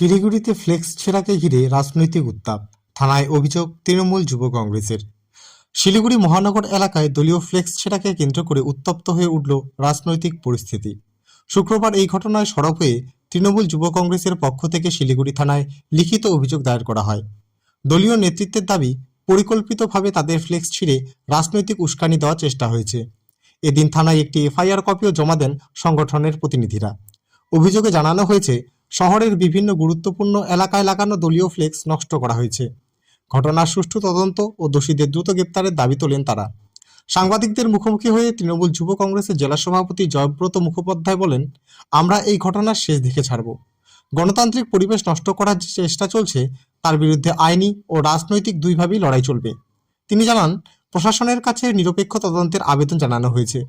শিলিগুড়িতে ফ্লেক্স ছেঁড়াকে ঘিরে রাজনৈতিক উত্তাপ, থানায় অভিযোগ তৃণমূল যুব কংগ্রেসের। শিলিগুড়ি মহানগর এলাকায় দলীয় ফ্লেক্স ছেঁড়াকে কেন্দ্র করে উত্তপ্ত হয়ে উঠল রাজনৈতিক পরিস্থিতি। শুক্রবার এই ঘটনায় সরব হয়ে তৃণমূল যুব কংগ্রেসের পক্ষ থেকে শিলিগুড়ি থানায় লিখিত অভিযোগ দায়ের করা হয়। দলীয় নেতৃত্বের দাবি, পরিকল্পিতভাবে তাদের ফ্লেক্স ছিঁড়ে রাজনৈতিক উস্কানি দেওয়ার চেষ্টা হয়েছে। এদিন থানায় একটি এফআইআর কপিও জমা দেন সংগঠনের প্রতিনিধিরা। অভিযোগে জানানো হয়েছে, শহরের বিভিন্ন গুরুত্বপূর্ণ এলাকায় লাগানো দলীয় ফ্লেক্স নষ্ট করা হয়েছে। ঘটনার সুষ্ঠু তদন্ত ও দোষীদের দ্রুত গ্রেপ্তারের দাবি তোলেন তারা। সাংবাদিকদের মুখোমুখি হয়ে তৃণমূল যুব কংগ্রেসের জেলা সভাপতি জয়ব্রত মুখোপাধ্যায় বলেন, আমরা এই ঘটনার শেষ দেখে ছাড়ব। গণতান্ত্রিক পরিবেশ নষ্ট করার যে চেষ্টা চলছে তার বিরুদ্ধে আইনি ও রাজনৈতিক দুইভাবেই লড়াই চলবে। তিনি জানান, প্রশাসনের কাছে নিরপেক্ষ তদন্তের আবেদন জানানো হয়েছে।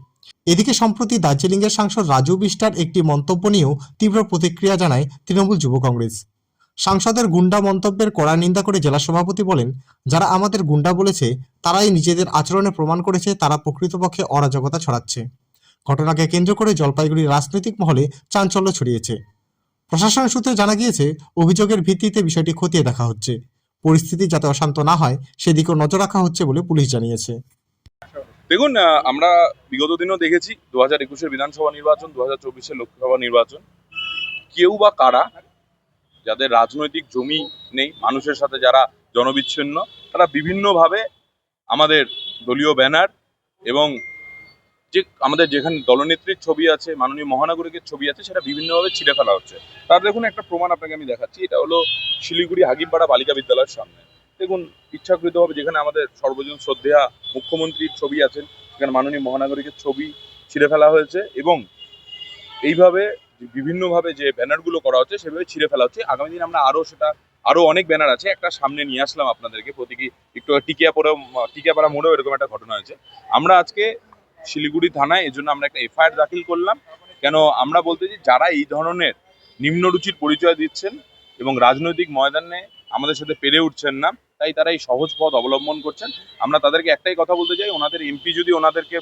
এদিকে সম্প্রতি দার্জিলিংয়ের সাংসদ রাজু বিষ্টার একটি মন্তব্য নিয়েও তীব্র প্রতিক্রিয়া জানায় তৃণমূল যুব কংগ্রেস। সাংসদের গুন্ডা মন্তব্যের কড়া নিন্দা করে জেলা সভাপতি বলেন, যারা আমাদের গুন্ডা বলেছে তারাই নিজেদের আচরণে প্রমাণ করেছে তারা প্রকৃতপক্ষে অরাজকতা ছড়াচ্ছে। ঘটনাকে কেন্দ্র করে জলপাইগুড়ির রাজনৈতিক মহলে চাঞ্চল্য ছড়িয়েছে। প্রশাসন সূত্রে জানা গিয়েছে, অভিযোগের ভিত্তিতে বিষয়টি খতিয়ে দেখা হচ্ছে। পরিস্থিতি যাতে অশান্ত না হয় সেদিকেও নজর রাখা হচ্ছে বলে পুলিশ জানিয়েছে। দেখুন, আমরা বিগত দিনও দেখেছি 2021-এর বিধানসভা নির্বাচন, 2024-এর লোকসভা নির্বাচন, কেউ বা কারা যাদের রাজনৈতিক জমি নেই, মানুষের সাথে যারা জনবিচ্ছিন্ন, তারা বিভিন্নভাবে আমাদের দলীয় ব্যানার এবং যে আমাদের যেখানে দলনেত্রীর ছবি আছে, মাননীয় মহানাগরিকের ছবি আছে, সেটা বিভিন্নভাবে ছিঁড়ে ফেলা হচ্ছে। তার দেখুন একটা প্রমাণ আপনাকে আমি দেখাচ্ছি। এটা হলো শিলিগুড়ি হাকিমপাড়া বালিকা বিদ্যালয়ের সামনে। দেখুন, ইচ্ছাকৃতভাবে যেখানে আমাদের সর্বজন শ্রদ্ধেয়া মুখ্যমন্ত্রীর ছবি আছেন, সেখানে মাননীয় মহানাগরিকের ছবি ছিঁড়ে ফেলা হয়েছে এবং এইভাবে বিভিন্নভাবে যে ব্যানারগুলো করা হচ্ছে সেভাবে ছিঁড়ে ফেলা হচ্ছে। আগামী দিন আমরা আরো অনেক ব্যানার আছে, একটা সামনে নিয়ে আসলাম আপনাদেরকে। প্রতীকী একটু টিকিয়াপাড়া মোড়েও এরকম একটা ঘটনা হয়েছে। আমরা আজকে শিলিগুড়ি থানায় এজন্য আমরা একটা এফআইআর দাখিল করলাম। কেন আমরা বলতে চাই, যারা এই ধরনের নিম্নরুচির পরিচয় দিচ্ছেন এবং রাজনৈতিক ময়দানে আমাদের সাথে পেরে উঠছেন না, তাই তারা এই সহজ পথ অবলম্বন করছেন। আমরা তাদেরকে একটাই কথা বলতে চাই, ওনাদের এমপি যদি ওনাদেরকে,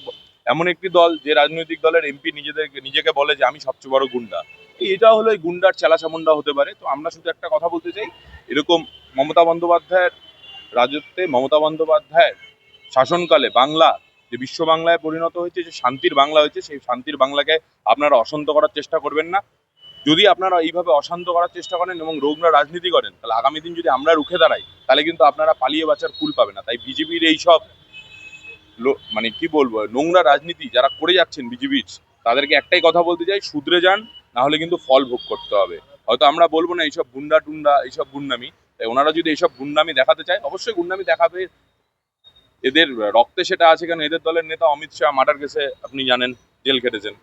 এমন একটি দল যে রাজনৈতিক দলের এমপি নিজেকে বলে যে আমি সবচেয়ে বড় গুন্ডা, এটা হলো এই গুন্ডার চেলাচামুন্ডা হতে পারে। তো আমরা শুধু একটা কথা বলতে চাই, এরকম মমতা বন্দ্যোপাধ্যায়ের রাজত্বে, মমতা বন্দ্যোপাধ্যায়ের শাসনকালে বাংলা যে বিশ্ব বাংলায় পরিণত হয়েছে, যে শান্তির বাংলা হয়েছে, সেই শান্তির বাংলাকে আপনারা অশান্ত করার চেষ্টা করবেন না। যদি আপনারা এইভাবে অশান্ত করার চেষ্টা করেন এবং নোংরা রাজনীতি করেন, তাহলে আগামী দিন যদি আমরা রুখে দাঁড়াই, তাহলে কিন্তু আপনারা পালিয়ে বাঁচার কুল পাবে না। তাই বিজেপির এইসব মানে কি বলবো, নোংরা রাজনীতি যারা করে যাচ্ছেন বিজেপির, তাদেরকে একটাই কথা বলতে চাই, শুধরে যান, না হলে কিন্তু ফল ভোগ করতে হবে। হয়তো আমরা বলবো না এইসব গুন্ডা টুন্ডা, এইসব গুন্ডামি, তাই ওনারা যদি এইসব গুন্ডামি দেখাতে চায়, অবশ্যই গুন্ডামি দেখাবে। এদের রক্তে সেটা আছে, কেন এদের দলের নেতা অমিত শাহ মার্ডার কেসে আপনি জানেন জেল খেটেছেন,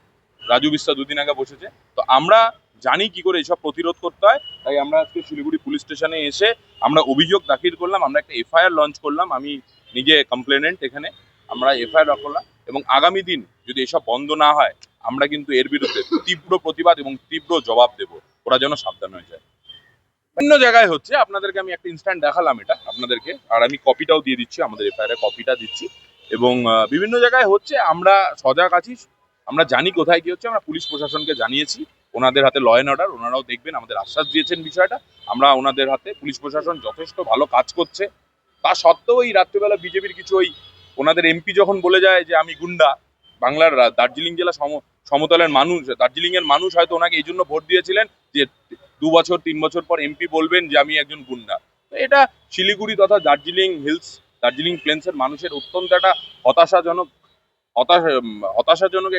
রাজু বিস্তা দুদিন আগে বসেছে। তো আমরা জানি কি করে এইসব প্রতিরোধ করতে হয়। তাই আমরা আজকে শিলিগুড়ি পুলিশ স্টেশনে এসে আমরা অভিযোগ দাখিল করলাম, আমরা একটা এফআইআর লঞ্চ করলাম। আমি নিজে কমপ্লেনেন্ট, এখানে আমরা এফআইআর রাখলাম এবং আগামী দিন যদি এসব বন্ধ না হয়, আমরা কিন্তু এর বিরুদ্ধে তীব্র প্রতিবাদ এবং তীব্র জবাব দেব। ওরা যেন সাবধান হয়ে যায়। বিভিন্ন জায়গায় হচ্ছে, আপনাদেরকে আমি একটা ইনস্ট্যান্ট দেখালাম এটা আপনাদেরকে, আর আমি কপিটাও দিয়ে দিচ্ছি, আমাদের এফআইআর কপিটা দিচ্ছি। এবং বিভিন্ন জায়গায় হচ্ছে, আমরা সজাগ আছি, আমরা জানি কোথায় কি হচ্ছে। আমরা পুলিশ প্রশাসনকে জানিয়েছি, ওনাদের হাতে ল অ্যান্ড অর্ডার, ওনারাও দেখবেন, আমাদের আশ্বাস দিয়েছেন বিষয়টা। আমরা ওনাদের হাতে, পুলিশ প্রশাসন যথেষ্ট ভালো কাজ করছে। তা সত্ত্বেও এই রাত্রিবেলা বিজেপির কিছু ওই ওনাদের এমপি যখন বলে যায় যে আমি গুন্ডা, বাংলার দার্জিলিং জেলা সমতলের মানুষ, দার্জিলিংয়ের মানুষ হয়তো ওনাকে এই জন্য ভোট দিয়েছিলেন যে 2 বছর 3 বছর পর এমপি বলবেন যে আমি একজন গুন্ডা। তো এটা শিলিগুড়ি তথা দার্জিলিং হিলস, দার্জিলিং প্লেন্সের মানুষের অত্যন্ত একটা হতাশাজনক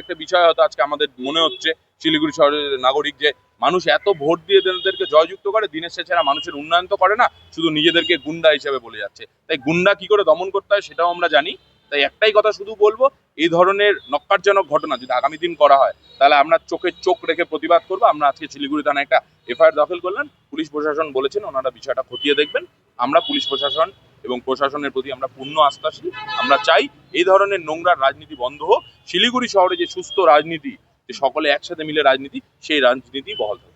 একটা বিষয় হয়তো আজকে আমাদের মনে হচ্ছে। শিলিগুড়ি শহরের নাগরিক যে মানুষ এত ভোট দিয়ে এদেরকে জয়যুক্ত করে, দিনের শেষে এরা মানুষের উন্নয়ন তো করে না, শুধু নিজেদেরকে গুন্ডা হিসেবে বলে যাচ্ছে। তাই গুন্ডা কি করে দমন করতে হয় সেটাও আমরা জানি। তাই একটাই কথা শুধু বলবো, এই ধরনের নক্কারজনক ঘটনা যদি আগামী দিন করা হয়, তাহলে আমরা চোখে চোখ রেখে প্রতিবাদ করবো। আমরা আজকে শিলিগুড়ি থানায় একটা এফআইআর দাখিল করলাম। পুলিশ প্রশাসন বলেছেন ওনারা বিষয়টা খতিয়ে দেখবেন। আমরা পুলিশ প্রশাসন এবং প্রশাসনের প্রতি আমরা পূর্ণ আস্থাশীল। আমরা চাই এই ধরনের নোংরা রাজনীতি বন্ধ হোক। শিলিগুড়ি শহরে যে সুস্থ রাজনীতি, যে সকলে একসাথে মিলে রাজনীতি, সেই রাজনীতি বহাল থাকুক।